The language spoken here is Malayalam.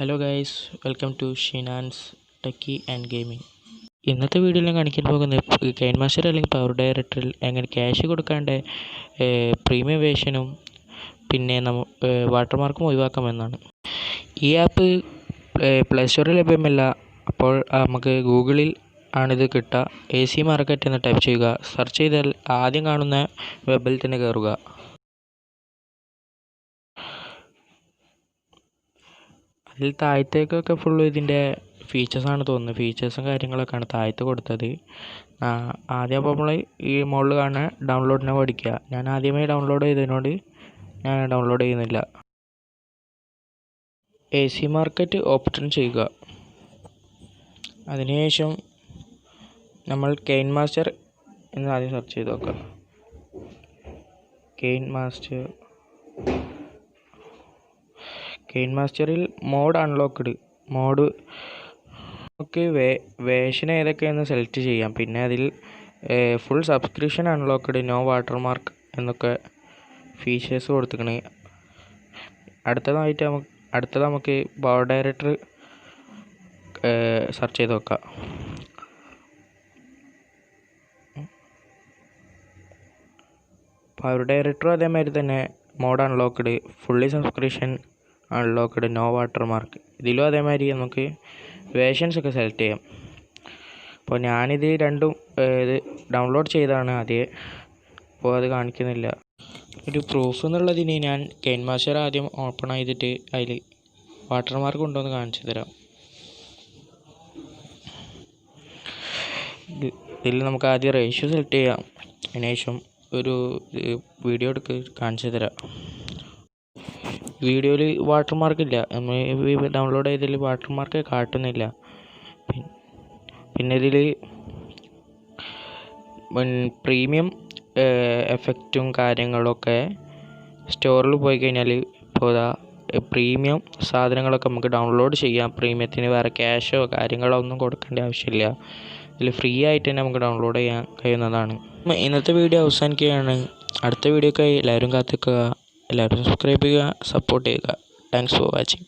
Hello guys, welcome to Shinanz Techy and Gaming. ഇന്നത്തെ വീഡിയോയിൽ ഞാൻ കാണിക്കാൻ പോകുന്നത് കൈൻമാസ്റ്റർ അല്ലെങ്കിൽ പവർ ഡയറക്ടറിൽ എങ്ങനെ ക്യാഷ് കൊടുക്കാണ്ട് പ്രീമിയം വേർഷനും പിന്നെ വാട്ടർമാർക്കും ഒഴിവാക്കാമെന്നാണ്. ഈ ആപ്പ് പ്ലേ സ്റ്റോറിൽ ലഭ്യമല്ല. അപ്പോൾ നമുക്ക് ഗൂഗിളിൽ ആണിത് കിട്ടുക. AC മാർക്കറ്റ് എന്ന് ടൈപ്പ് ചെയ്യുക. സെർച്ച് ചെയ്താൽ ആദ്യം കാണുന്ന വെബിൽ തന്നെ കയറുക. അതിൽ താഴത്തേക്കൊക്കെ ഫുള്ള് ഇതിൻ്റെ ഫീച്ചേഴ്സാണ് തോന്നുന്നത്. ഫീച്ചേഴ്സും കാര്യങ്ങളൊക്കെയാണ് താഴത്ത് കൊടുത്തത്. ആദ്യം അപ്പോൾ നമ്മൾ ഈ മുകളിൽ കാണുന്ന ഡൗൺലോഡിനെ പഠിക്കുക. ഞാൻ ആദ്യമേ ഡൗൺലോഡ് ചെയ്തതിനോട് ഞാൻ ഡൗൺലോഡ് ചെയ്യുന്നില്ല. AC മാർക്കറ്റ് ഓപ്പൺ ചെയ്യുക. അതിനുശേഷം നമ്മൾ കൈൻമാസ്റ്റർ എന്ന് ആദ്യം സെർച്ച് ചെയ്ത് നോക്കുക. കൈൻമാസ്റ്ററിൽ മോഡ് അൺലോക്ക്ഡ് നമുക്ക് വേർഷൻ ഏതൊക്കെയെന്ന് സെലക്ട് ചെയ്യാം. പിന്നെ അതിൽ full subscription unlocked, no watermark എന്നൊക്കെ ഫീച്ചേഴ്സ് കൊടുത്തിരിക്കണേ. അടുത്തത് നമുക്ക് പവർ ഡയറക്ടർ സെർച്ച് ചെയ്ത് നോക്കാം. പവർ ഡയറക്ടറും അതേമാതിരി തന്നെ mod unlocked, fully subscription unlocked, no watermark. ഇതിലും അതേമാതിരി നമുക്ക് വേർഷൻസ് ഒക്കെ സെലക്ട് ചെയ്യാം. അപ്പോൾ ഞാനിത് രണ്ടും ഇത് ഡൗൺലോഡ് ചെയ്തതാണ് ആദ്യം. അപ്പോൾ അത് കാണിക്കുന്നില്ല. ഒരു പ്രൂഫ് എന്നുള്ളതിന് ഞാൻ കൈൻമാസ്റ്റർ ആദ്യം ഓപ്പൺ ചെയ്തിട്ട് അതിൽ വാട്ടർമാർക്ക് ഉണ്ടോ എന്ന് കാണിച്ചു തരാം. ഇതിൽ നമുക്ക് ആദ്യം റേഷ്യോ സെലക്ട് ചെയ്യാം. അതിനുശേഷം ഒരു വീഡിയോ എടുത്ത് കാണിച്ചു തരാം. വീഡിയോയിൽ വാട്ടർമാർക്ക് ഇല്ല. നമ്മൾ ഡൗൺലോഡ് ചെയ്തതിൽ വാട്ടർമാർക്ക് കാട്ടുന്നില്ല. പിന്നെ ഇതിൽ പ്രീമിയം എഫക്റ്റും കാര്യങ്ങളൊക്കെ സ്റ്റോറിൽ പോയി കഴിഞ്ഞാൽ ഇപ്പോൾ പ്രീമിയം സാധനങ്ങളൊക്കെ നമുക്ക് ഡൗൺലോഡ് ചെയ്യാം. പ്രീമിയത്തിന് വേറെ ക്യാഷോ കാര്യങ്ങളോ ഒന്നും കൊടുക്കേണ്ട ആവശ്യമില്ല. ഇതിൽ ഫ്രീ ആയിട്ട് തന്നെ നമുക്ക് ഡൗൺലോഡ് ചെയ്യാൻ കഴിയുന്നതാണ്. ഇന്നത്തെ വീഡിയോ അവസാനിക്കുകയാണ്. അടുത്ത വീഡിയോക്കായി എല്ലാവരും കാത്തിക്കുക. എല്ലാവരും സബ്സ്ക്രൈബ് ചെയ്യുക, സപ്പോർട്ട് ചെയ്യുക. Thanks for watching.